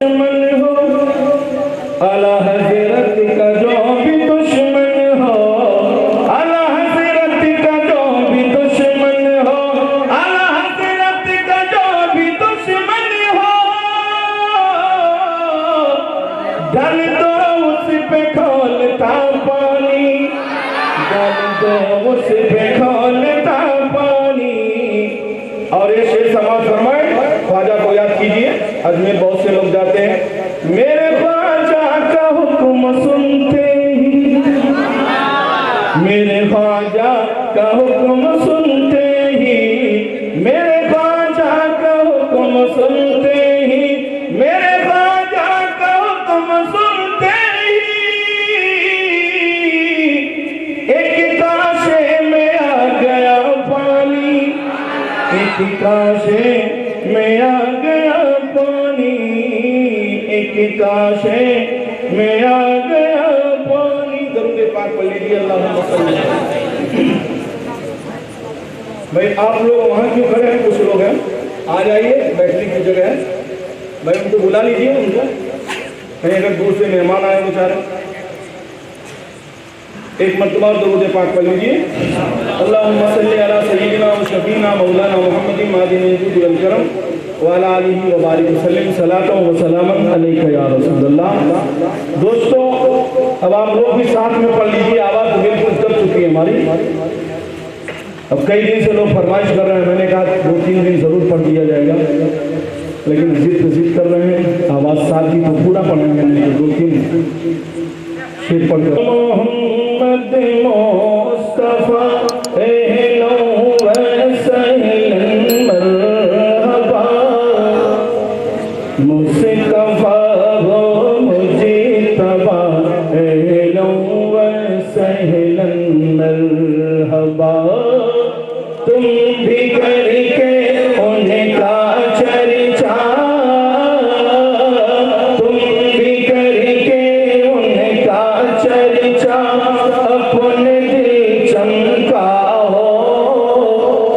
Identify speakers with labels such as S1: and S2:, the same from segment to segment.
S1: दुश्मन हो, आला हज़रत का जो भी दुश्मन हो, आला हज़रत का जो भी दुश्मन हो, आला हज़रत का जो भी दुश्मन हो, डाल दो उस पे खोलता पानी, डाल दो उस पे खोलता पानी। और ये शेर समाज फरमाए, ख्वाजा को याद कीजिए, अजमेर बहुत से लोग जाते हैं। मेरे ख्वाजा का हुक्म सुनते ही, मेरे ख्वाजा का हुक्म सुनते ही, मेरे ख्वाजा का हुक्म सुनते ही, मेरे ख्वाजा का हुक्म सुनते ही, एक काशे में आ गया पानी, एक काशे में आ गया पानी, एक काशे में आ गया पानी। दरूद पाक पढ़ लीजिए, अल्लाहुम्मा सल्ली। भाई आप लोग वहाँ क्यों खड़े हैं? कुछ लोग हैं, आ जाइए, बैठने की जगह है। भाई उनको बुला लीजिए, उनको कहीं अगर दूर से मेहमान आए बेचारे। एक मरतबा दरूद पाक पढ़ लीजिए, अल्लाहुम्मा सल्ली अला सय्यिदिना व शफीना मौलाना मुहम्मदिन मादिनिल जुद वल करम व अला आलिहि व बारिक वसल्लम सलातन व सलामन अलैका या रसूलल्लाह। दोस्तों, अब आप लोग भी साथ में पढ़ लीजिए, आवाज़ बिल्कुल दब चुकी है हमारी। अब कई दिन से लोग फरमाइश कर रहे हैं, मैंने कहा 2-3 दिन जरूर पढ़ दिया जाएगा, लेकिन जिद कर रहे हैं। आवाज़ साथ की तो पूरा पढ़ेंगे, नहीं तो 2-3 शेर पढ़ कर मोहम्मद मुस्तफा एहलो व सहलन मरहबा, मुस्तफा हो मुजीतबा एहलो व सहलन मरहबा। तुम भी करके उनका चर्चा, तुम भी करके उनका चर्चा, अपने दिल चमकाओ,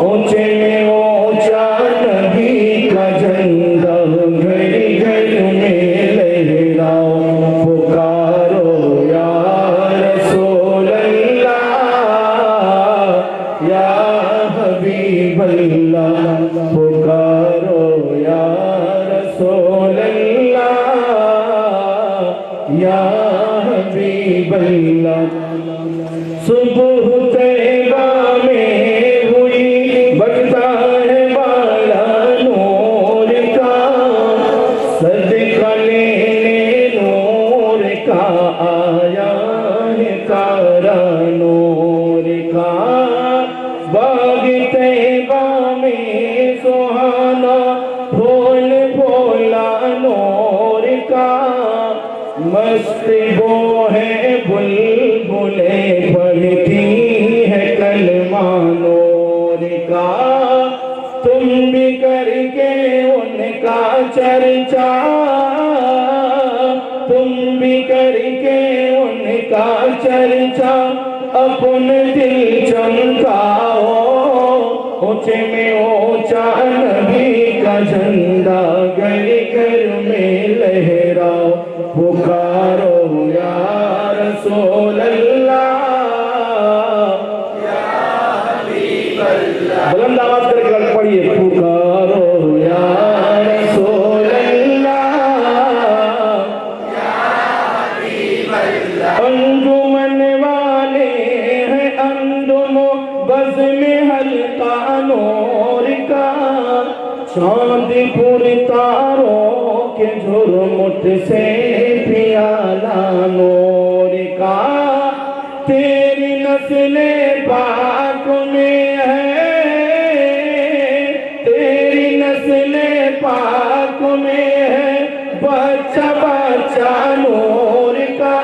S1: ऊंचे में ऊंचा नबी का झंडा घर घर में लहराओ, पुकारो या रसूल अल्लाह या हबीब अल्लाह, पुकारो या रसूल अल्लाह या हबीब अल्लाह। सुबह तैबा में हुई बजता है बाला नूर का, सदका लेने नूर का आया है तारा नूर का। बाग तैबा में सुहाना फूल फूला नूर का, मस्त वो है बुलबुले पढ़ती है कलमा नूर का। तुम भी करके उनका चर्चा, तुम भी करके उनका चर्चा, अपने दिल चमकाओ, ऊंचे में ऊंचा नबी का झंडा घर घर में लहराओ, पुकारो या रसूल अल्लाह या हबीब अल्लाह। बुलंद आवाज करके पढ़िए, पुकारो या रसूल अल्लाह या हबीब अल्लाह। अंजुमन वाले हैं अंजुमो बज़्म हल्का नूर का, चांदपुर तारों के झुरमुट से प्याला नूर का। तेरी नस्ले पाक में है, तेरी नस्ले पाक में है बच्चा बच्चा नूर का।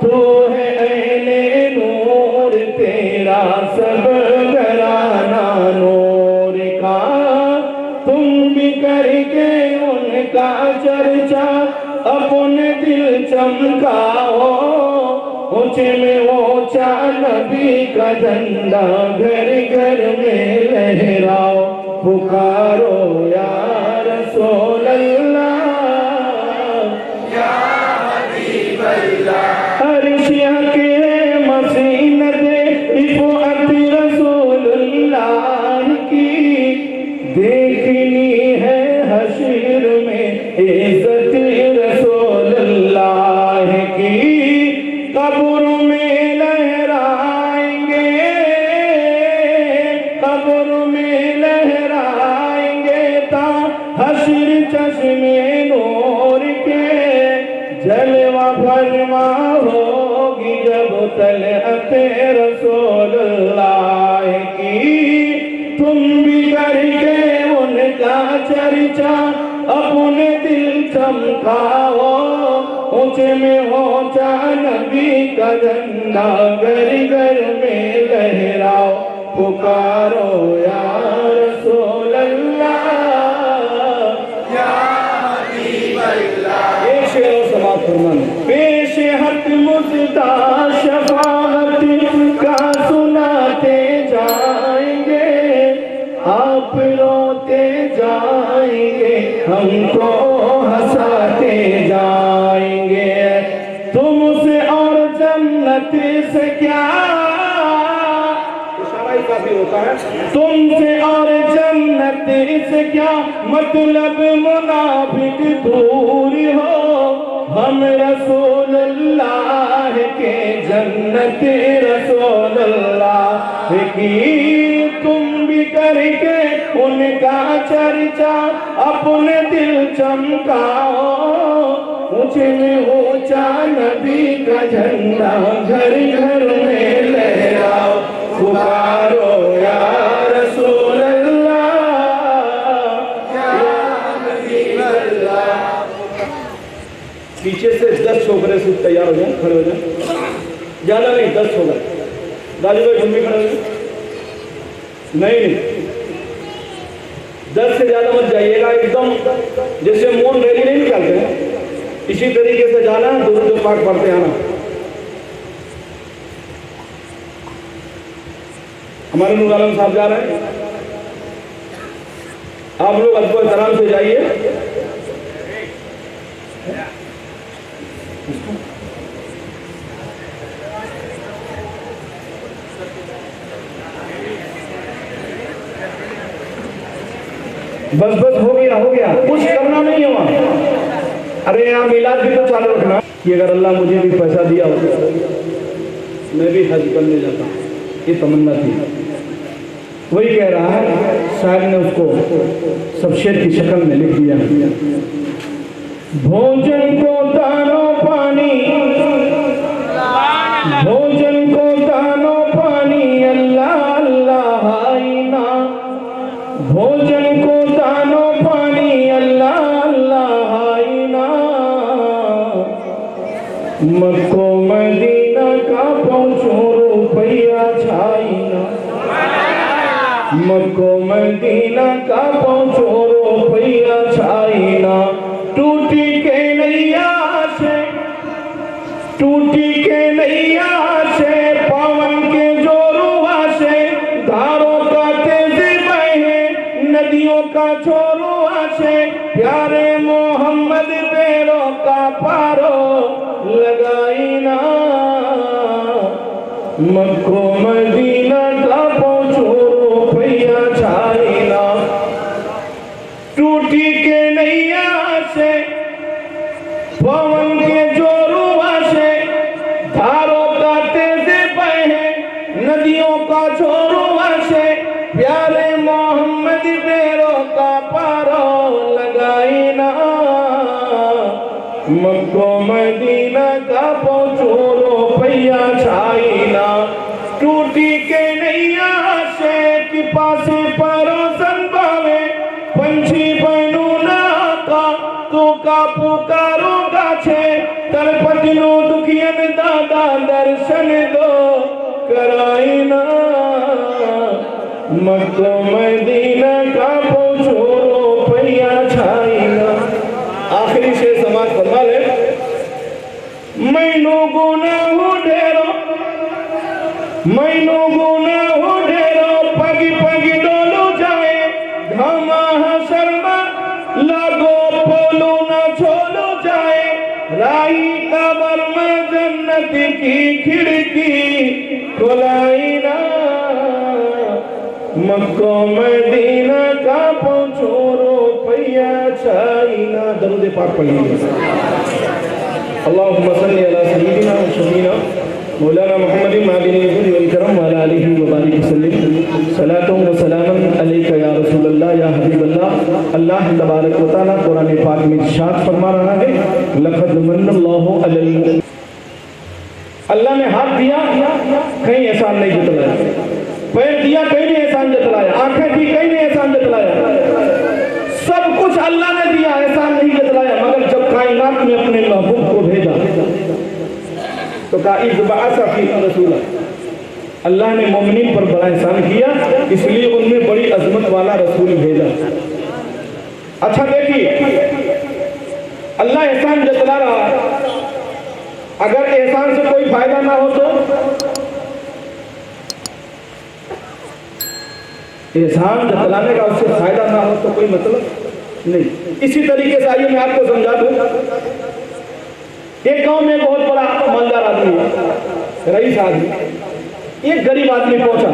S1: तू है अहले नूर, तेरा सब घराना नूर का। तुम भी करके उनका चर्चा, अपने दिल चमकाओ, ऊंचे में ऊंचा नबी का झंडा घर घर में लहराओ, पुकारो या रसूल अल्लाह चमकाओ, ऊंचे में ऊंचा नबी का झंडा घर घर में लहराओ, पुकारो या रसूल अल्लाह या हबीब अल्लाह। ये शेर समाप्त फरमान। पेश हक मुद्दा शफाअत का सुनाते जाएंगे, आप रोते जाएंगे, हमको हंसाते जाएंगे। तुमसे और जन्नत से क्या, इशारा ही काफी होता है। तुमसे और जन्नत से क्या मतलब, मुनाफिक दूर हो, हम रसूलुल्लाह के जन्नत रसूलुल्लाह की। तुम भी करके उनका चर्चा अपने दिल चमकाओ, ऊंचे में ऊंचा नबी का झंडा घर घर में लहराओ, पुकारो या रसूल अल्लाह या हबीब अल्लाह। पीछे से 10 छोकरे से तैयार हो जाए, खड़े हो जाए, ज्यादा नहीं 10 छोकरे। राजू भाई तुम भी खड़े हो जाए। नहीं 10 से ज्यादा मत जाइएगा, एकदम जैसे मौन रैली नहीं निकालते हैं इसी तरीके से जाना, दुरूद पाक पढ़ते आना। हमारे नूर आलम साहब जा रहे हैं, आप लोग अदब एहतराम से जाइए। बस बस हो गया, कुछ करना नहीं हुआ। अरे यहाँ मिलाद भी तो चालू रखना कि अगर अल्लाह मुझे भी पैसा दिया हो मैं भी हज करने जाता, ये तमन्ना थी। वही कह रहा है शायद ने उसको सब शेर की शक्ल में लिख दिया। भोजन को दानो पानी, भोजन को दानो पानी, अल्लाह अल्लाह आईना। भोजन को दानो पानी, अल्लाह अल्लाह आईना। मक्को मदीना का पहुँचो रुपया छाईना, मक्को मदीना का पहुँचो रुपया छाईना। टूटी के नैया से, टूटी के नैया से, पवन के जोरुआ से, धारों का तेज बहे, नदियों का छोरुआ से, प्यारे मोहम्मद पैरों का पारो लगाईना। मक्को मदीना का पहुँचो रुपया छाईना। टूटी के नैया से, पवन के जोरुआ से, धारों का तेज बहे, नदियों का छोरुआ से, प्यारे मोहम्मद पैरों का पारो लगाईना। मक्को मदीना का पहुँचो रुपया छाईना। टूटी के नैया से कि पासे परोसन पावे, पंछी बनू ना का तो का पुकारो गाछे, तरपतिनो दुखियन दादा दर्शन दो कराईना। मक्को मदीना का पहुँचो रुपया छाईना। आखिरी शेर समाज फरमा ले। मैनू गुनाह ढेरो, मैनू गुनाह ढेरो, पगी पगी डोलू जाए, घमा शर्मा लागो पोलू न छोलू जाए। राही कबर में जन्नत की खिड़की खुलाईना। मक्को मदीना का पहुँचो रुपया छाईना। दरूद पाक पढ़िए। अल्लाहुम्मा सल्ली अला सय्यिदिना व शफीना मौलाना मुहम्मद मादिनी वल करम व अला आलिहि व बारिक वसल्लम। सलातो व सलामन अलैका या रसूल अल्लाह या हबीब अल्लाह। अल्लाह तबारक व तआला कुरान पाक में इरशाद फरमा रहा है, लक़द मन्नल्लाहु अलल। अल्लाह ने हाथ दिया, कहीं एहसान नहीं जतलाया, पैर दिया, कहीं नहीं एहसान जतलाया, आंखें दी, कहीं नहीं एहसान जतलाया। सब कुछ अल्लाह ने दिया, एहसान नहीं जतलाया। मगर जब कायनात में अपने महबूब को भेजा तो कहा इज़्बाअसा फीना रसूला, अल्लाह ने मोमिनीन पर बड़ा एहसान किया, इसलिए उनमें बड़ी अजमत वाला रसूल भेजा। अच्छा देखिए, अल्लाह एहसान जतला रहा है, अगर एहसान से कोई फायदा ना हो तो एहसान जतलाने का उससे फायदा ना हो तो कोई मतलब नहीं। इसी तरीके से आइए मैं आपको समझा दूं। एक गांव में बहुत बड़ा मालदार आदमी है, रईस आदमी। एक गरीब आदमी पहुंचा,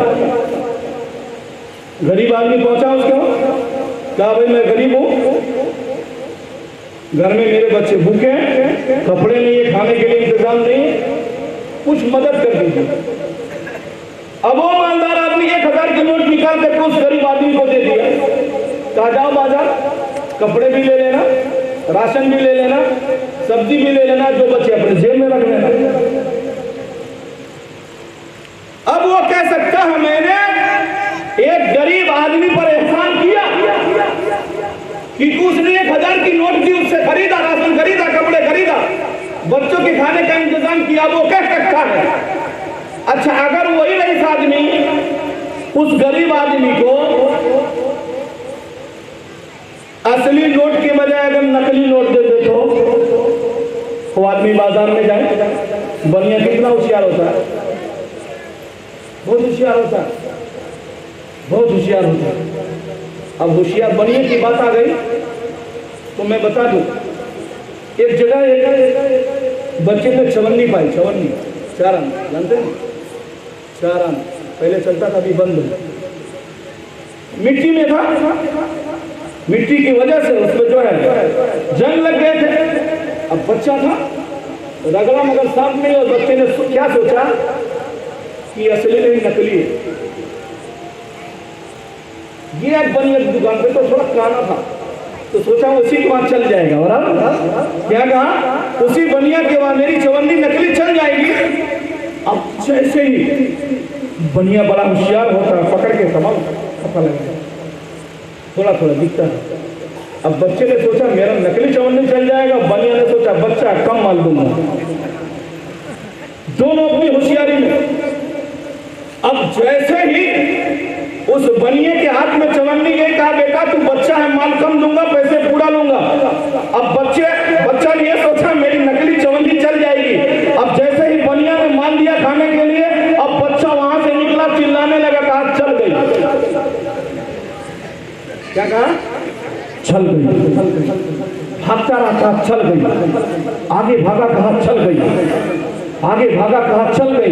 S1: उसको कहा भाई मैं गरीब हूं, घर में मेरे बच्चे भूखे हैं, कपड़े नहीं है, खाने के लिए इंतजाम नहीं है, कुछ मदद कर दीजिए। अब वो मालदार आदमी 1000 के नोट निकाल कर उस गरीब आदमी को दे दिया। कहा जाओ बाजार, कपड़े भी ले लेना, राशन भी ले लेना, सब्जी भी ले लेना, जो बच्चे अपने जेब में रख लेना। अब वो कह सकता है मैंने एक गरीब आदमी पर एहसान किया कि उसने 1000 की नोट दी, उससे खरीदा, राशन खरीदा, कपड़े खरीदा, बच्चों के खाने का इंतजाम किया, वो कह सकता है। अच्छा, अगर वही रईस आदमी उस गरीब आदमी को असली नोट के बजाय अगर नकली नोट दे दे तो वो आदमी बाजार में जाए, बनिया कितना होशियार होता है, बहुत होशियार होता है, बहुत होशियार होता है। अब होशियार बनिए की बात आ गई तो मैं बता दूं, एक जगह एक बच्चे ने चवन्नी पाई, चवन्नी, चारान, जानते हैं चारान, पहले चलता था, अभी बंद है, मिट्टी में था, मिट्टी की वजह से उसमें जो है जंग लग गए थे। अब बच्चा था, रगड़ा मगर साफ नहीं, और बच्चे ने क्या सोचा कि असली नहीं नकली है। ये एक बनिया की दुकान पे तो थोड़ा काना था, तो सोचा उसी के वहां चल जाएगा, बराबर क्या कहा, उसी बनिया के वहां मेरी चवन्नी नकली चल जाएगी। अब जैसे ही बनिया बड़ा होशियार होता है, पकड़ के तमाम पता लगा, थोड़ा थोड़ा दिखता है। अब बच्चे ने सोचा मेरा नकली चवन्नी चल जाएगा, बनिया ने सोचा बच्चा कम माल दूंगा। दोनों अपनी होशियारी में। अब जैसे ही उस बनिए के हाथ में चवन्नी गई, कहा बेटा तू बच्चा है, माल कम दूंगा, पैसे पूरा लूंगा। अब बच्चा ने यह सोचा मेरी नकली चवन्नी चल जाएगी। अब जैसे ही बनिया ने माल दिया खाने के लिए, अब बच्चा वहां से निकला, चिल्लाने लगा, कहा चल गई। क्या कहा, चल गई। भागता रहा, कहा चल गई। आगे भागा, कहा चल गई। आगे भागा, कहा चल गई।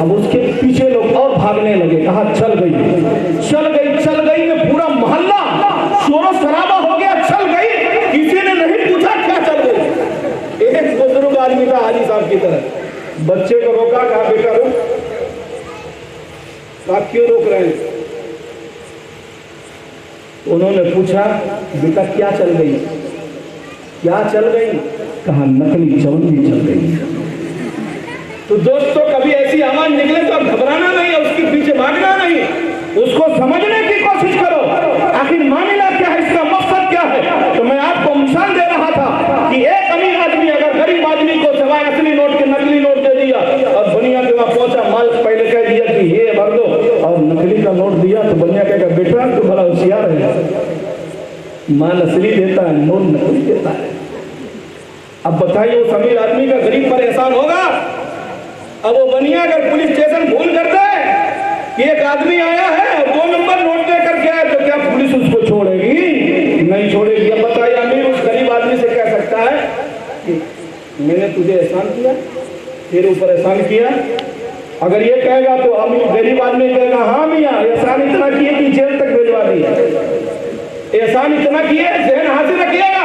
S1: अब उसके पीछे लोग और भागने लगे, कहा चल गई, चल गई, चल गई में पूरा मोहल्ला शोर शराबा हो गया, चल गई। किसी ने नहीं पूछा क्या चल गई। एक बुजुर्ग आदमी था हाजी साहब की तरह, बच्चे को रोका, कहा बेटा रुक। आप क्यों रोक रहे हैं? उन्होंने पूछा बेटा क्या चल गई, क्या चल गई? कहा नकली चवन्नी चल गई। तो दोस्तों कभी ऐसी आवाज निकले तो अब घबराना नहीं, उसके पीछे भागना नहीं, उसको समझने की कोशिश करो, आखिर मामला क्या है, इसका मकसद क्या है। तो मैं आपको मिसाल दे रहा था कि एक अमीर आदमी अगर गरीब आदमी को सिवाय असली नोट के नकली नोट दे दिया, और बनिया के वहां पहुंचा, माल पहले कह दिया कि ये भर दो, और नकली का नोट दिया, तो बनिया कहेगा बेटा तू बड़ा होशियार है, माल असली देता है, नोट नकली देता है। अब बताइए उस अमीर आदमी का गरीब पर एहसान होगा? अब वो बनिया अगर पुलिस स्टेशन फोन करता है कि एक आदमी आया है 2 नंबर नोट दे करके आया, तो क्या पुलिस उसको छोड़ेगी? नहीं छोड़ेगी। अब बताइए अमीर उस गरीब आदमी से कह सकता है कि मैंने तुझे एहसान किया, तेरे ऊपर एहसान किया? अगर ये कहेगा तो अमीर गरीब आदमी कहेगा हाँ मियाँ एहसान इतना किए कि जेल तक भिजवा दिया, एहसान इतना किए, जहन हासिल रखिएगा,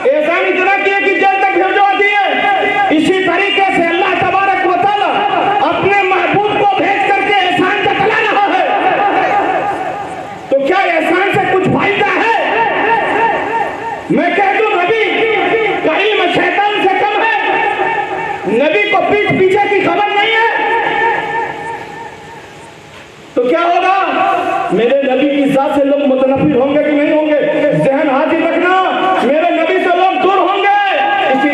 S1: एहसान इतना किए कि जेल तक भिजवा दिए। इसी तरीके से अल्लाह तबारक व तआला अपने महबूब को भेज करके एहसान जतला रहा है। तो क्या एहसान से कुछ फायदा है? मैं कह दूं नबी का इल्म शैतान से कम है, नबी को पीठ पीछे की खबर नहीं है। तो क्या होगा? मेरे नबी की जात से लोग मुतनफिर होंगे कि नहीं होंगे? जहन हाजिर रखना, मेरे नबी से लोग दूर होंगे। इसी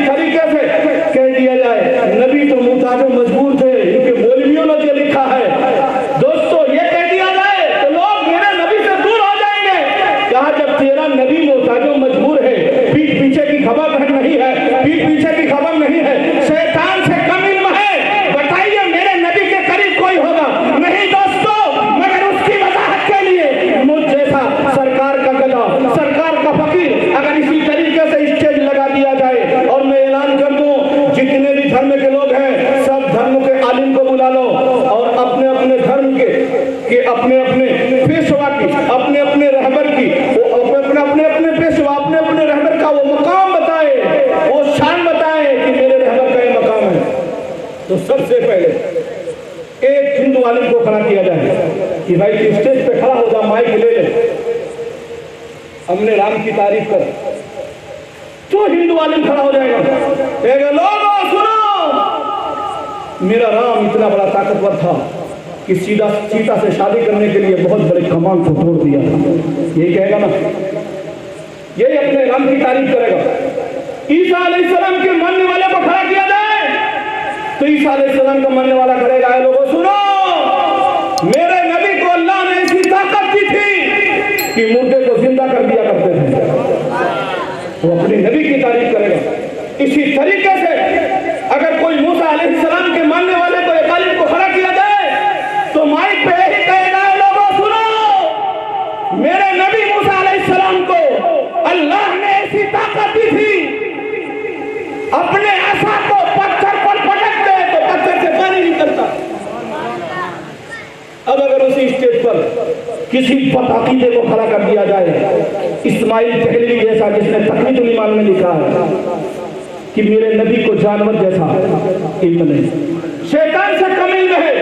S1: पीछे की खबर नहीं है, शैतान से कम इल्म है। बताइए मेरे नबी के करीब कोई होगा? नहीं दोस्तों, मगर उसकी वजाहत के लिए मुझ जैसा सरकार का गधा, सरकार का फकीर अगर इसी तरीके से स्टेज लगा दिया जाए और मैं ऐलान कर दूं, जितने भी धर्म के लोग हैं सब धर्म के आलिम को बुला लो और अपने अपने धर्म के अपने अपने पेशवा की, अपने अपने रहबर की, अपने अपने पेशवा, अपने अपने रहबर का वो मकाम बताए, वो शान बताए कि मेरे रहबर का ये मकाम है। तो सबसे पहले एक हिंदू आलिम को खड़ा किया जाए कि भाई तू स्टेज पे खड़ा हो जा, माइक ले ले, हमने राम की तारीफ कर। जो हिंदू आलिम खड़ा हो जाएगा, लोगों सुनो, मेरा राम इतना बड़ा ताकतवर था कि सीता से शादी करने के लिए बहुत बड़े कमान को तोड़ दिया। यही कहेगा ना, यही अपने राम की तारीफ करेगा। ईसा अलैहिस्सलाम के मानने वाले को खड़ा किया जाए तो ईसा अलैहिस्सलाम का मानने वाला करेगा, लोगों सुनो, मेरे नबी को अल्लाह ने ऐसी ताकत दी थी कि मुर्दे को जिंदा कर दिया करते थे। वो अपने नबी की तारीफ करेगा। इसी तरीके से अगर कोई मूसा अलैहिस्सलाम के मानने वाले को एक आलिम को खड़ा किया जाए तो माइक पे यही कहेगा, लोगों सुनो, मेरे नबी मूसा अलैहिस्सलाम को अल्लाह ने ऐसी ताकत दी थी, अपने आसा को पत्थर पर पटकते तो पत्थर से पानी निकलता। अब अगर उसी स्टेज पर किसी बदअकीदे को खड़ा कर दिया जाए, इस्माइल तहलवी जैसा, जिसने तकरीजुल ईमान में लिखा है कि मेरे नबी को जानवर जैसा इल्म नहीं, शैतान से कम इल्म है,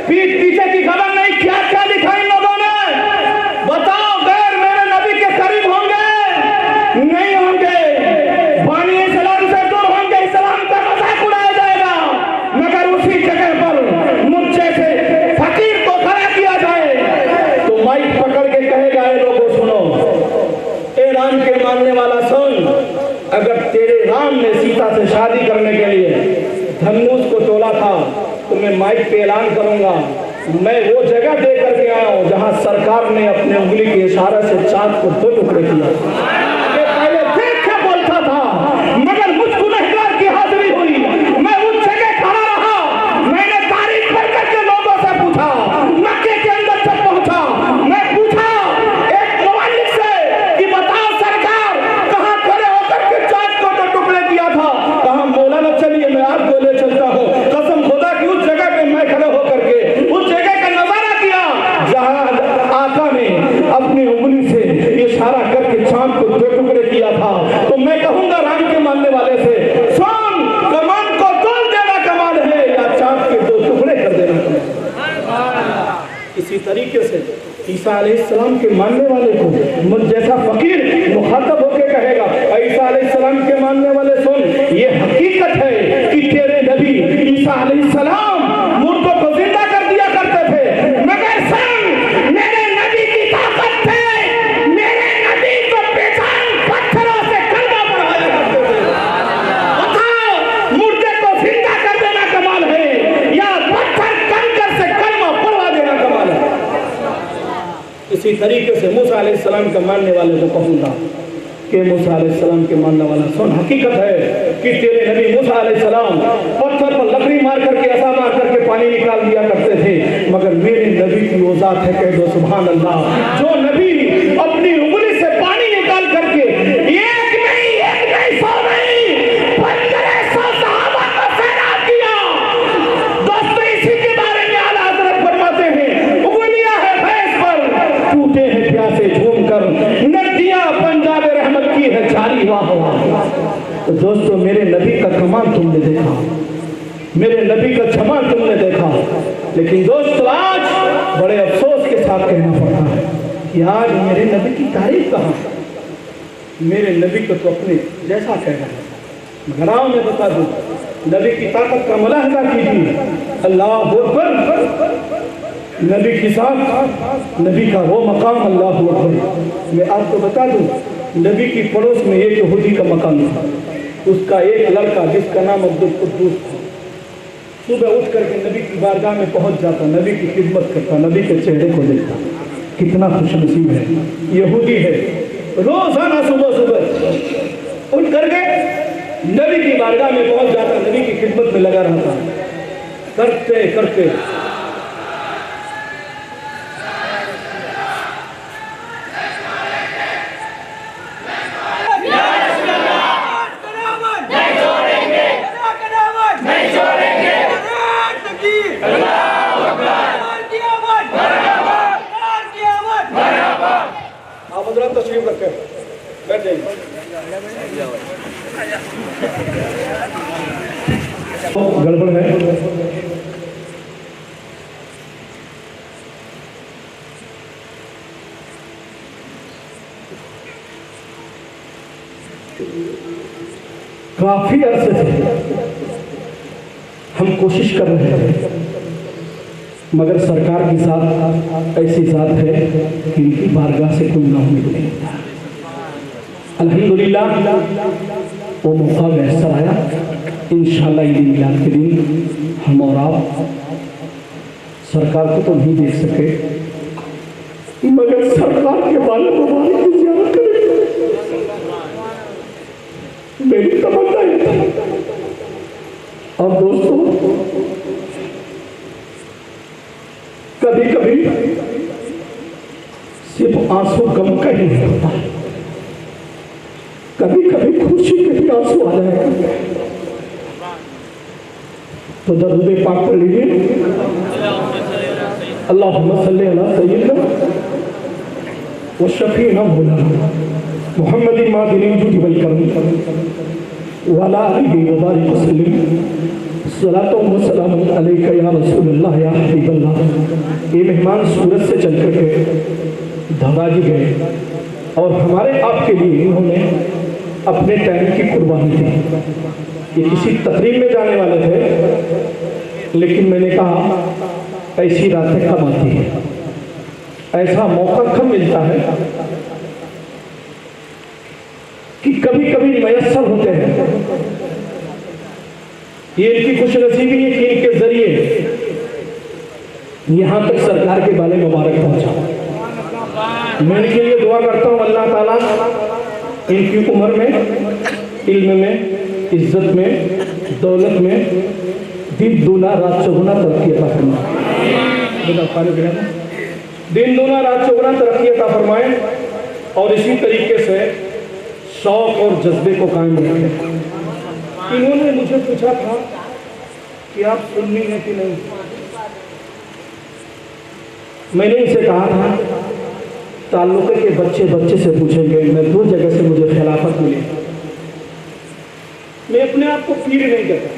S1: पीठ पीछे की खबर नहीं, क्या क्या दिखा इन लोगों ने? बताओ, गैर मेरे नबी के करीब होंगे? नहीं होंगे। बानी इस्लाम से दूर होंगे, इस्लाम का मजाक उड़ाया जाएगा। मगर उसी जगह पर मुझ जैसे फकीर को खड़ा किया जाए तो माइक पकड़ के कहेगा, लोगों सुनो, ए राम के मानने वाला सुन, अगर तेरे राम ने सीता से शादी करने के लिए धनुष को तोला था तो मैं माइक पे ऐलान करूंगा, मैं वो जगह दे करके आया हूं जहां सरकार ने अपने उंगली के इशारे से चांद को 2 टुकड़े किया। पहले देख के बोलता था, मगर मुझको गुनहगार की हाजिरी हुई, मैं उस जगह खड़ा रहा, मैंने तारीख पढ़ करके लोगों से पूछा, मक्के के अंदर जब पहुंचा मैं पूछा एक मुअल्लिफ से कि बताओ सरकार कहां खड़े होकर के चांद को 2 टुकड़े किया था? कहा मौलाना चलिए मैं आपको ले चलता हूं। कसम खुदा की उस जगह पे मैं खड़े होकर के उस जगह का नजारा किया जहां आका ने अपनी उंगली से इशारा करके चांद को 2 टुकड़े किया था। तो मैं कहूंगा राम के मानने वाले से, सुन, कमान को तोड़ देना कमाल है या चांद के 2 टुकड़े कर देना कमाल। इसी तरीके से ईसा अलैहिस्सलाम के मानने वाले को मुझ जैसा फकीर मुखातब होकर कहेगा, ईसा अलैहिस्सलाम के मानने वाले सुन, ये हकीकत है कि तेरे नबी ईसा अलैहिस्सलाम मुर्दों को जिंदा कर दिया करते थे, मगर सुन, मेरे नबी की ताकत थे, मेरे नबी को बेजान पत्थरों से कलमा पढ़ाया करते थे। बताओ, मुर्दे को जिंदा कर देना कमाल है या पत्थर कंकर से कलमा पढ़वा देना कमाल है? इसी तरीके से मूसा अलैहिस्सलाम के मानने वाले को कहूंगा कि मूसा अलैहिस्सलाम के मानने वाला सुन, हकीकत है कि तेरे नबी मूसा अलैहिस्सलाम पत्थर पर लकड़ी मार करके, ऐसा मार करके पानी निकाल दिया करते थे, मगर मेरे नबी की वो जात है, कह दो सुभान अल्लाह, जो नबी अपनी उंगली से पानी निकाल करके एक नहीं 100 नहीं 1500 सहाबा को सैराब किया। दोस्तों, इसी के बारे में आला हज़रत फरमाते हैं, उंगलियां है भैंस पर, टूटे हैं प्यासे झूम कर, नदियां पंजाब रहमत की है जारी, वाह वाह। तो दोस्तों, मेरे नबी का कमाल तुमने देखा, मेरे नबी का जमाल तुमने देखा, लेकिन दोस्तों आज बड़े अफसोस के साथ कहना पड़ता है कि आज मेरे नबी की तारीफ कहाँ? मेरे नबी को तो अपने जैसा कह रहा है। घराव में बता दूं, नबी की ताकत का मुलाहिजा कीजिए, अल्लाह अकबर, नबी के साथ नबी का वो मकाम, अल्लाह अकबर। मैं आपको बता दूं, नबी की पड़ोस में एक यहूदी का मकान था, उसका एक लड़का जिसका नाम अब्दुल कुद्दूस था, सुबह उठ करके नबी की बारगाह में पहुंच जाता, नबी की खिदमत करता, नबी के चेहरे को देखता। कितना खुशनसीब है, यहूदी है, रोजाना सुबह सुबह उठ करके नबी की बारगाह में पहुंच जाता, नबी की खिदमत में लगा रहता, करते करते आप हजरात तशरीफ रखें, बैठ जाइए। गड़बड़ है। काफी अरसे से हम कोशिश कर रहे हैं, मगर सरकार के साथ ऐसी जात है कि इनकी बारगाह से कोई नाउम्मीद नहीं होता। अल्हम्दुलिल्लाह वो मौका मैसर आया। इंशाअल्लाह ईद मिलाद के दिन हम और आप सरकार को तो नहीं देख सके, मगर सरकार के वाले मुबारक की ज़ियारत करेंगे। मेरी तमन्ना है। और दोस्तों, कभी कभी सिर्फ आंसू गम का ही नहीं होता, कभी कभी खुशी के भी आंसू आ जाएगा। तो दरूद पाक पढ़ लीजिए, अल्लाहुम्मा सल्ली अला सय्यिदना व शफीना मौलाना मुहम्मदिन मादिनिल जुदी वल करम व अला आलिहि व बारिक वसल्लिम सलातो व सलामुन अलैका या रसूलल्लाह या हबीबल्लाह। ये मेहमान सूरत से चल करके धगाजी गए और हमारे आपके लिए इन्होंने अपने टाइम की कुर्बानी दी। ये किसी तकरीब में जाने वाले थे, लेकिन मैंने कहा ऐसी रातें कब आती है, ऐसा मौका कब मिलता है कि कभी कभी मयस्सर होते हैं। ये इनकी खुशनसीबी है कि इनके जरिए यहां तक सरकार के बाले मुबारक पहुंचा। मैं इनके लिए दुआ करता हूं, अल्लाह ताला इनकी उम्र में, इल्म में, इज्जत में, दौलत में दिन दूना रात चौगुना तरक्की अता फरमाए। दिन दूना रात चौगुना तरक्की अता फरमाए और इसी तरीके से शौक और जज्बे को कायम रखें। इन्होंने मुझे पूछा था कि आप सुन्नी हैं कि नहीं। मैंने इनसे कहा था ताल्लुक़े के बच्चे बच्चे से पूछेंगे। मैं 2 जगह से मुझे खिलाफत मिली। मैं अपने आप को पीर नहीं कहता,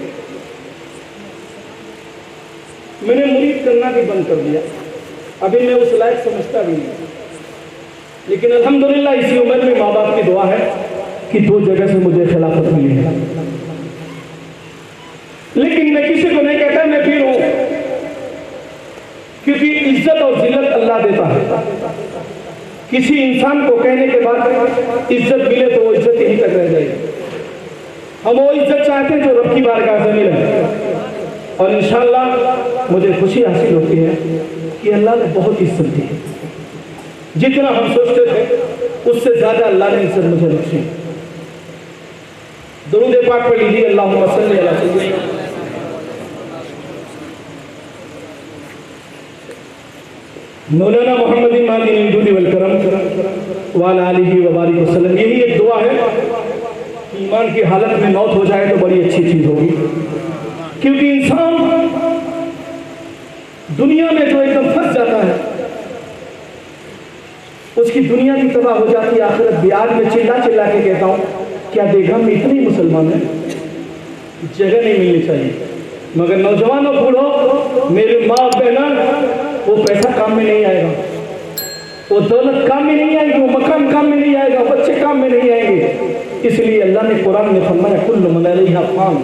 S1: मैंने मुरीद करना भी बंद कर दिया। अभी मैं उस लायक समझता भी नहीं, लेकिन अल्हम्दुलिल्लाह इसी उम्र में माँ बाप की दुआ है कि 2 जगह से मुझे खिलाफत मिली है। लेकिन मैं किसी को नहीं कहता मैं पीर हूं, क्योंकि इज्जत और जिल्लत अल्लाह देता है। किसी इंसान को कहने के बाद इज्जत मिले तो वो इज्जत यहीं तक रह जाएगी। हम वो इज्जत चाहते हैं जो रब की बारगाह से मिले, और इंशाअल्लाह मुझे खुशी हासिल होती है कि अल्लाह ने बहुत इज्जत दी। जितना हम सोचते थे उससे ज्यादा अल्लाह ने इज्जत मुझे बख्शी। दुरूद पाक पढ़ लीजिए, अल्लाहुम्मा सल्ली अला सय्यिदना मौलाना मोहम्मदिन मादिनिल जुदी वल करम व अला आलिहि व बारिक वसल्लम। यही एक दुआ है कि ईमान की हालत में मौत हो जाए तो बड़ी अच्छी चीज होगी, क्योंकि इंसान दुनिया में जो एकदम फंस जाता है उसकी दुनिया भी तबाह हो जाती है, आखिरत भी। आज मैं चिल्ला चिल्ला के कहता हूँ, क्या देखा में इतने मुसलमान हैं, जगह नहीं मिलनी चाहिए। मगर नौजवानों बूढ़ो, मेरे माँ बहना, वो पैसा काम में नहीं आएगा, वो दौलत काम में नहीं आएगी, वो मकान काम में नहीं आएगा, बच्चे काम में नहीं आएंगे। इसलिए अल्लाह ने कुरान में फरमाया कुल्लु मन अलैहा फान,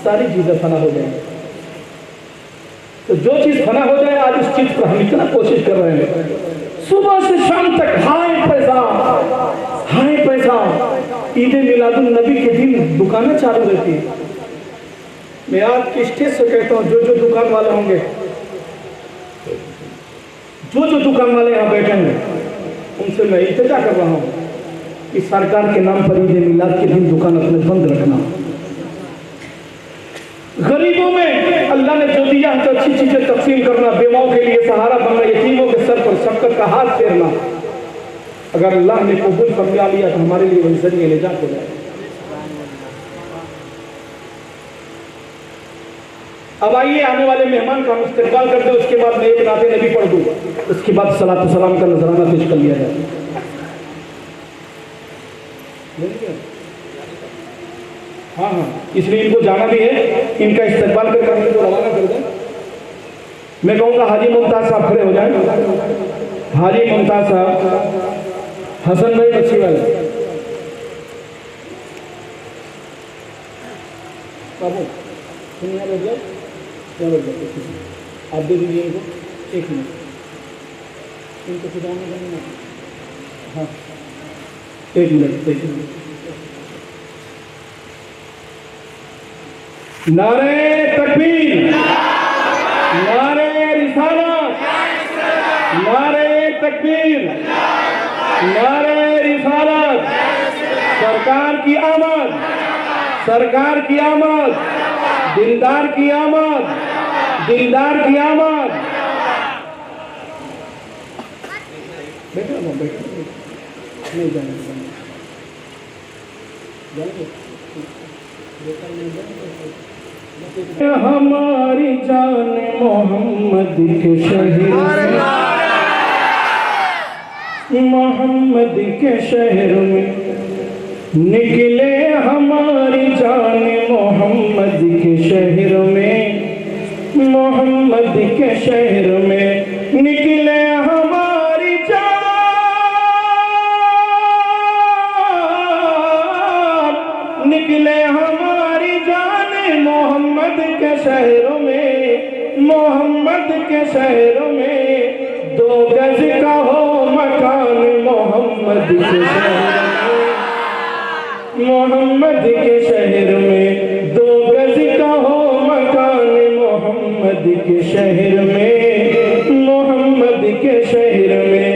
S1: सारी चीजें फना हो जाएंगी। तो जो चीज फना हो जाए, आज उस चीज पर हम इतना कोशिश कर रहे हैं, सुबह से शाम तक हाय पैसा हाय पैसा। ईद मिलादुन नबी के दिन दुकानें चालू रहती है। मैं आज की स्टेज से कहता हूँ, जो जो दुकान वाले होंगे, जो दुकान वाले यहाँ बैठे हैं, उनसे मैं इल्तिजा कर रहा हूँ कि सरकार के नाम पर ईद मिलाद के दिन दुकान अपने बंद रखना। ने जो दिया है तो अच्छी चीजें तकसीम करना, बेवाओं के लिए सहारा बनना, यतीमों के सर पर शफकत का हाथ फेरना। अगर अल्लाह ने कबूल फरमा लिया तो हमारे लिए वही जरिए निजात हो जाए। अब आइए आने वाले मेहमान का हम इस्तेकबाल करते हैं, उसके बाद मैं एक नाते नबी पढ़ दूँ, उसके बाद सलात सलाम का नजराना पेश कर लिया जाए। हाँ हाँ, इसलिए इनको जाना भी है, इनका इस्तेकबाल कर करके को रवाना कर दें। मैं कहूँगा हाजी मुमताज साहब खड़े हो जाए। हाजी मुमताज साहब, हसन भाई मच्छी वाले, बाबू सुनिए, लोग जाए, आप दे दीजिए इनको 1 मिनट, इनको सुधारने का। हाँ 1 मिनट। नारे तकबीर, नारे रिसालत, नारे तकबीर, नारे रिसालत। सरकार की आमद, सरकार की आमद, दिलदार की आमद, दिलदार की आमद। बैठो ना, बैठो, नहीं जाने हमारी जान मोहम्मद के शहर, मोहम्मद के शहर में निकले, हमारी जान मोहम्मद के शहर में, मोहम्मद के शहर में निकले, हमारी जान निकले, हमारी जान मोहम्मद के शहर में, मोहम्मद के शहर में। 2 गज का हो मकान मोहम्मद के शहर में, मोहम्मद के शहर में। 2 गज का हो मकान मोहम्मद के शहर में, मोहम्मद के शहर में।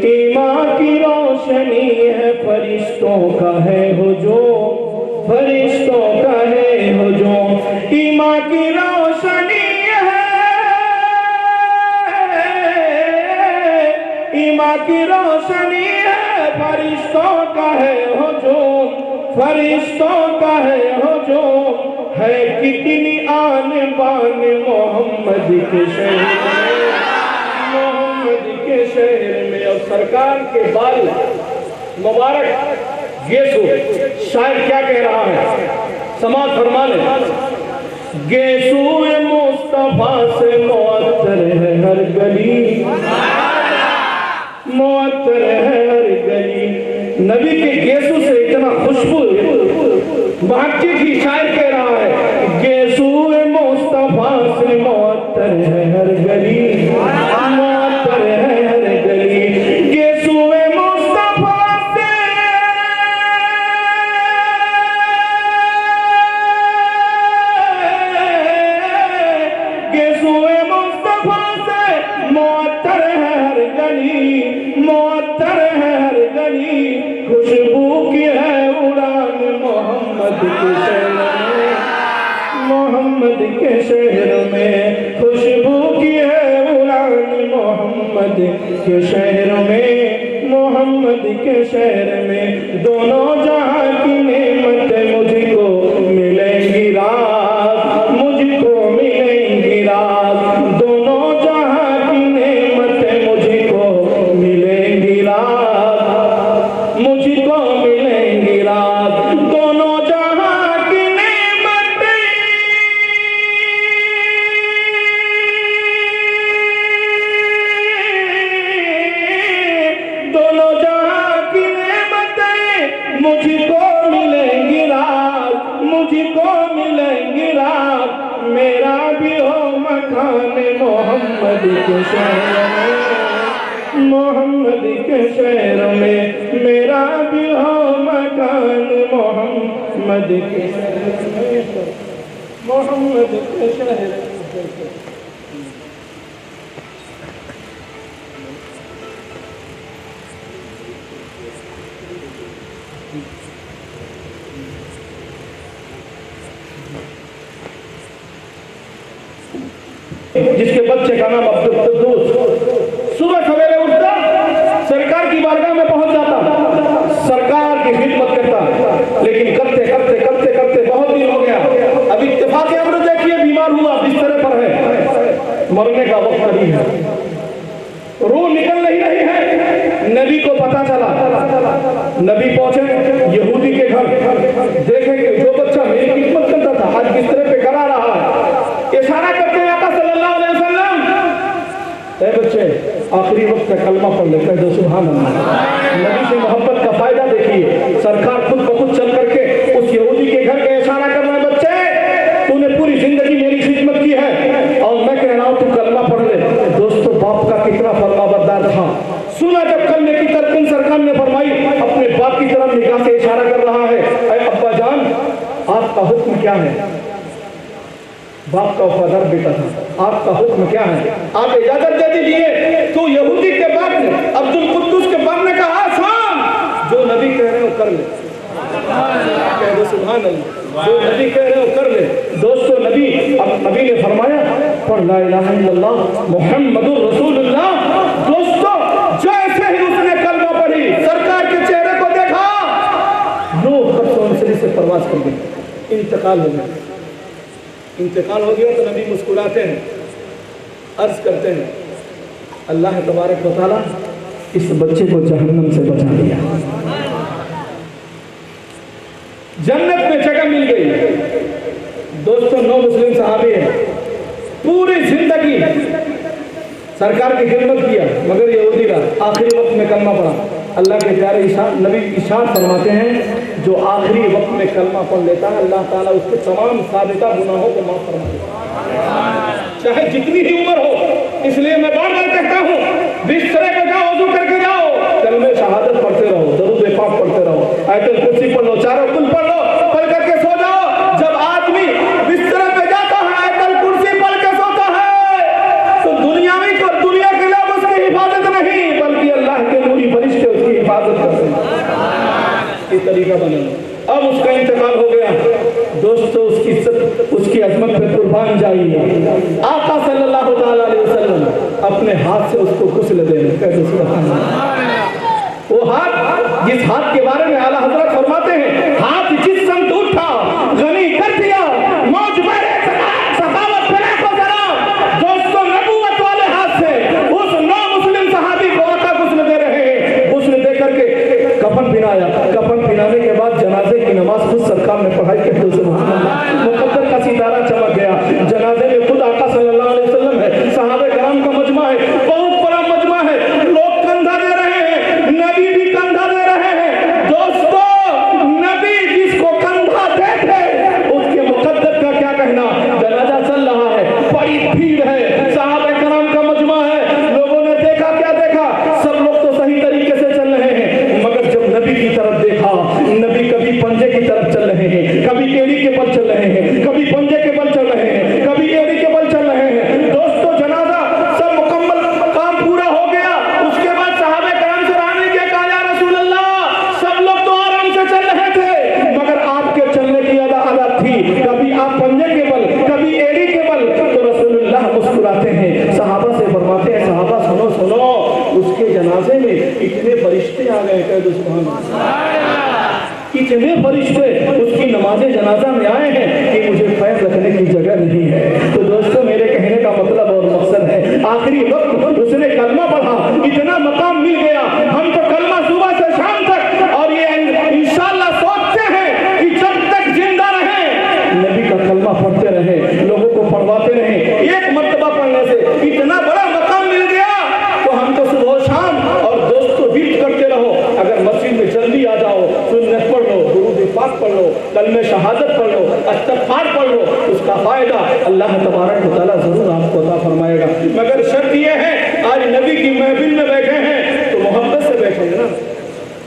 S1: ईमान की रोशनी है, फरिश्तों का है हुजूम, फरिश्तों का है हुजूम। ईमान की रोशनी है, ईमान की रोशनी है, फरिश्तों का है हुजूम, फरिश्तों का है हुजूम। है कितनी आन बान मोहम्मद के शहर में, मोहम्मद के शहर में। और सरकार के बाल मुबारक गेसू शायर क्या कह रहा है, समाज फरमा ले। गेसू मुस्तफा से मुअत्तर है हर गली, मुअत्तर है हर गली। नबी के गेसू से इतना खुशबू महकती थी, शायर कह रहा है गेसू मुस्तफा से मुअत्तर है हर गली, मुअत्तर है हर गली। गेसू मुस्तफा से, गेसू मुस्तफा से मुअत्तर है हर गली, मुअत्तर है हर गली। खुशबू की है उड़ान मोहम्मद के शहर में, मोहम्मद के शहर में। खुशबू की है उड़ान मोहम्मद के शहर में, मोहम्मद के शहर में। दोनों जहां की नेमत मुझको मिलेंगी रात, मुझको मिलेंगी रात। दोनों जहां की नेमत मुझको मिलेंगी रात, मुझको मिलेंगी रात। दोनों जहां की नेमत, दोनों जहां की नेमत मुझको मिलेंगी रात, मुझको मिलेंगी रात। मेरा भी हो मकान मोहम्मद के शहर में, मोहम्मद के शहर में। मेरा भी हो मकान मोहम्मद के शहर में, मोहम्मद के शहर में। जिसके बच्चे का नाम अब्दुल कुद्दूस सुबह सवेरे उठता, सरकार की बारगाह में पहुंच जाता, सरकार की खिदमत करता, लेकिन करते करते करते करते बहुत दिन हो गया। अब इत्तेफाक अमर देखिए, बीमार हुआ, बिस्तर पर है, मरने का वक्त नहीं है, रूह निकल नहीं रही है। नबी को पता चला, नबी पहुंचे यहूदी के घर, देखेंगे जो बच्चा मेरी खिदमत करता था आज बिस्तर पे करा रहा है, इशारा करते हैं आका सल्लल्लाहु अलैहि वसल्लम, ए बच्चे आखिरी वक्त का कलमा पढ़ ले, कह दो सुभान अल्लाह। नबी से मोहब्बत का फायदा देखिए, सरकार खुद ब खुद चल करके उस यहूदी के घर का इशारा कर रहा है, बच्चे तूने पूरी जिंदगी मेरी खिदमत की है और मैं कह रहा हूं तू कलमा पढ़ ले। दोस्तों बाप का कितना फरमाबरदार था, सुना जब कलमे की तरकीन सरकार ने फरमाई, अपने बाप की तरफ निगाह से इशारा कर रहा है, अरे अब्बा जान आपका हुक्म क्या है। बाप का वफादार बेटा था, आपका हुक्म क्या है, आप इजाजत दे दीजिए। तो यहूदी के बाप ने, अब्दुल कुद्दूस के बाप ने कहा, शाम जो नबी कह रहे हो कर ले, कह दो सुभान अल्लाह, जो नबी कह रहे हो कर ले। दोस्तों नबी ने फरमाया, पढ़ ला इलाहा इल्लल्लाह मुहम्मदुर रसूलुल्लाह। दोस्तों जैसे ही उसने कलमा पढ़ी, सरकार के चेहरे को देखा, रूह बरसों से परवाज कर गई, इंतकाल हो गया। इंतकाल हो गया तो नबी मुस्कुराते हैं, अर्ज करते हैं, अल्लाह तबारक व तआला इस बच्चे को जहन्नम से बचा लिया, जन्नत में जगह मिल गई। दोस्तों 9 मुस्लिम सहाबी हैं, पूरी जिंदगी सरकार की खिदमत किया, मगर यहूदी का आखिरी वक्त में कलमा पढ़ा। अल्लाह के प्यारे नबी इरशाद फरमाते हैं, जो आखिरी वक्त में कलमा पढ़ लेता है अल्लाह ताला उसके तमाम साबिता गुनाहों को माफ फरमा देता है, चाहे जितनी ही उम्र हो। इसलिए मैं बार बार कहता हूँ, बिस्तरे पे जाओ, वज़ू करके जाओ, कलमे शहादत पढ़ते रहो, दरूद पाक पढ़ते रहो, आयतुल कुर्सी पढ़ लो, चारों कुल पढ़ लो, पढ़ करके सो जाओ। जब आदमी बिस्तरे पे जाता है, आयतुल कुर्सी पढ़ के सोता है, तो दुनिया के लोग उसकी हिफाजत नहीं, बल्कि अल्लाह के नूरी फरिश्ते उसकी हिफाजत करते हैं। ये तरीका बना लो। अब उसका इंतकाल हो गया। दोस्तों उसकी इज्जत, उसकी अजमत पे कुर्बान जाइए। आका सल्लल्लाहु अलैहि वसल्लम अपने हाथ से उसको गुस्ल दे रहे, वो हाथ जिस हाथ के बारे में आला हजरत फरमाते हैं, हाथ जिस संत उठा गनी कर दिया, मौज बड़े सखावत पे को जरा। दोस्तों नबूवत वाले हाथ से उस 9 मुस्लिम सहाबी को आका गुस्ल दे रहे हैं। गुस्ल दे करके कफन पिनाया, कफन पिनाने के बाद जनाजे की नमाज खुद सरकार ने पढ़ाई के, तो सुभान अल्लाह, मुकद्दर का सितारा चमक गया। जनाजे में खुद आका सल्लल्लाहु अलैहि वसल्लम है, सहाबे कराम का मजमा है, बहुत बड़ा मजमा है, लोग कंधा दे रहे हैं, नबी भी कंधा दे रहे हैं। दोस्तों नबी जिसको कंधा देते उसके मुकद्दर का क्या कहना। जनाजा चल रहा है, बड़ी भीड़ है, सहाबे कराम का मजमा है, लोगों ने देखा, क्या देखा, सब लोग तो सही तरीके से चल रहे हैं, मगर जब नबी की तरफ देखा, नबी कभी पंजे की तरफ चल रहे हैं, कभी एड़ी के बल चल रहे हैं, कभी पंजे के बल चल रहे हैं, कभी एड़ी के बल चल रहे हैं। दोस्तों जनाजा सब मुकम्मल काम पूरा हो गया। उसके बाद सहाबे कराम से रानी के कहा, या रसूल अल्लाह, सब लोग तो आराम से चल रहे थे, मगर आपके चलने की आदत थी, कभी आप पंजे के बल, कभी एड़ी के बल। तो रसूलुल्लाह मुस्कुराते हैं, सहाबा से फरमाते हैं, सहाबा सुनो सुनो, उसके जनाजे में इतने फरिश्ते आ गए, कह दो सुभान अल्लाह, इतने फरिश्ते उसकी नमाज़े जनाजा में आए हैं कि मुझे पैर रखने की जगह नहीं है। तो दोस्तों मेरे कहने का मतलब और मकसद है, आखिरी वक्त उसने कलमा पढ़ा, इतना मकाम मिल गया। हम तो कलमा सुबह से शाम तक, और ये इंशाअल्लाह सोचते हैं कि जब तक जिंदा रहे नबी का कलमा पढ़ते रहे, लोगों को पढ़वाते रहे। एक मर्तबा पढ़ने से इतना बड़ा मकाम मिल गया, तो हम तो सुबह शाम, और दोस्तों विर्द करते रहो। अगर मस्जिद में जल्दी आ जाओ, सुन्नत पढ़ लो, दुरूद पाक पढ़ लो, कलमे शहादत पढ़ लो, इस्तग़फ़ार पढ़ लो, उसका फायदा अल्लाह तबारक व तआला जरूर आपको अता फरमाएगा। मगर शर्त यह है, आज नबी की महफिल में बैठे हैं तो मोहब्बत से बैठेंगे ना,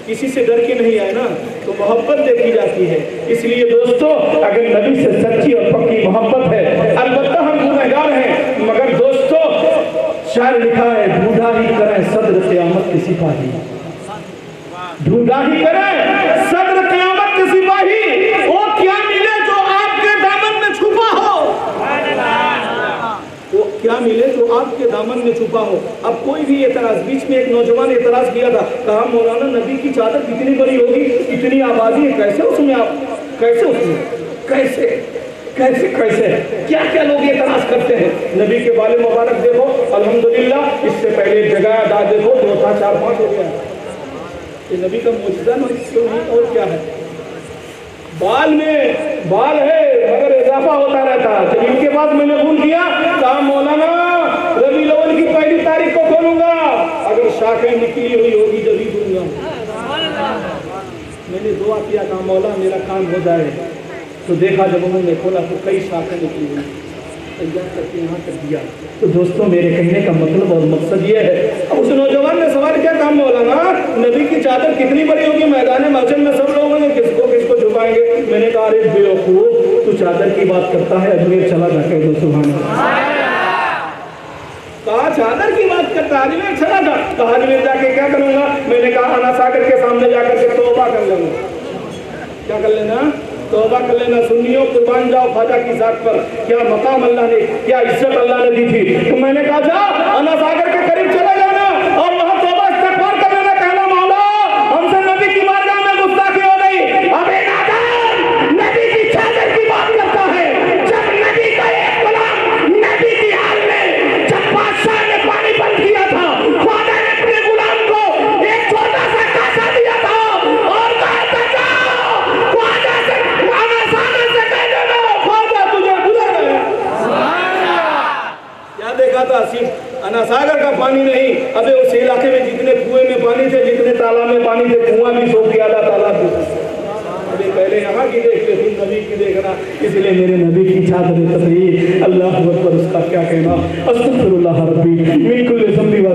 S1: किसी से डर के नहीं आए ना, तो मोहब्बत देखी जाती है। इसलिए दोस्तों अगर नबी से सच्ची और पक्की मोहब्बत है, अलबत्ता हम गुनहगार हैं, मगर दोस्तों शायर लिखा है, ढूंढा ही करें सद्र क़यामत के सिपाही, ढूंढा ही करें सद्र क़यामत के सिपाही, वो क्या मिले जो आपके दामन में छुपा हो। आपके दामन में छुपा हो। अब कोई भी एतराज, बीच में एक नौजवान एतराज किया था, कहा मौलाना नबी की चादर कितनी बड़ी होगी, इतनी आबादी है, कैसे उसमें आप कैसे उसमें कैसे कैसे कैसे क्या क्या लोग एतराज करते हैं। नबी के बाल मुबारक देखो, अल्हम्दुलिल्लाह, इससे पहले एक जगह अदा देखो 2 था 4 5 हो गया। ये नबी का मौजूदा क्यों नहीं, और क्या है? बाल में बाल है मगर इजाफा होता रहता। जब इनके बाद मैंने फोन किया, कहा मौलाना रबीउल अव्वल की 1 तारीख को खोलूंगा, अगर शाखें निकली हुई होगी जब ही दूंगा। मैंने दुआ किया, कहा मौला मेरा काम हो जाए। तो देखा जब उन्होंने खोला तो कई शाखें निकली हुई, तैयार करके यहाँ कर दिया। तो दोस्तों मेरे कहने का मतलब और मकसद ये है, अब उस नौजवान ने सवाल क्या, कहा मौलाना नबी की चादर कितनी बड़ी होगी, मैदान महशर में सब लोग होंगे, किसको किसको झुकाएंगे। मैंने कहा अरे बेवकूफ, तू चादर की बात करता है, अजमेर चला जाके दो सुभान अल्लाह। कहा चादर की बात करता, अजमेर चला जा। कहा अजमेर जाके क्या करूंगा। मैंने कहा अना सागर के सामने जाकर के तौबा कर लेना। क्या कर लेना? तौबा कर लेना। सुन्नियों कुर्बान जाओ ख्वाजा की जात पर, क्या मकाम अल्लाह ने, क्या इज्जत अल्लाह ने दी थी। तो मैंने कहा जा अना सागर के करीब चला जाना और वहां तौबा इस्तिग़फ़ार कर लेना, कहना मौला हमसे नबी की बारगाह में गुस्ताखी हो गई। अबे नादान, नबी की चादर की बात करता है। जब नबी का एक गुलाम नबी की हाल में, जब बादशाह ने पानी बंद किया था, ख्वाजा ने अपने गुलाम को एक छोटा सा कासा दिया था और कहा था ख्वाजा से अना सागर से कह देना ख्वाजा तुझे बुला गया। क्या देखा था? सिर्फ अना सागर का पानी नहीं, अबे उस इलाके में जितने कुएं में पानी थे, जितने तालाब में पानी थे, कुआं भी सो गया था, तालाब भी। अबे पहले यहाँ की देखते, फिर नबी की देखना। इसलिए मेरे नबी की चादर तस्वीर, अल्लाह अकबर, उसका क्या कहना। अस्तगफिरुल्लाह रब्बी मिन कुल्ली ज़ंबि व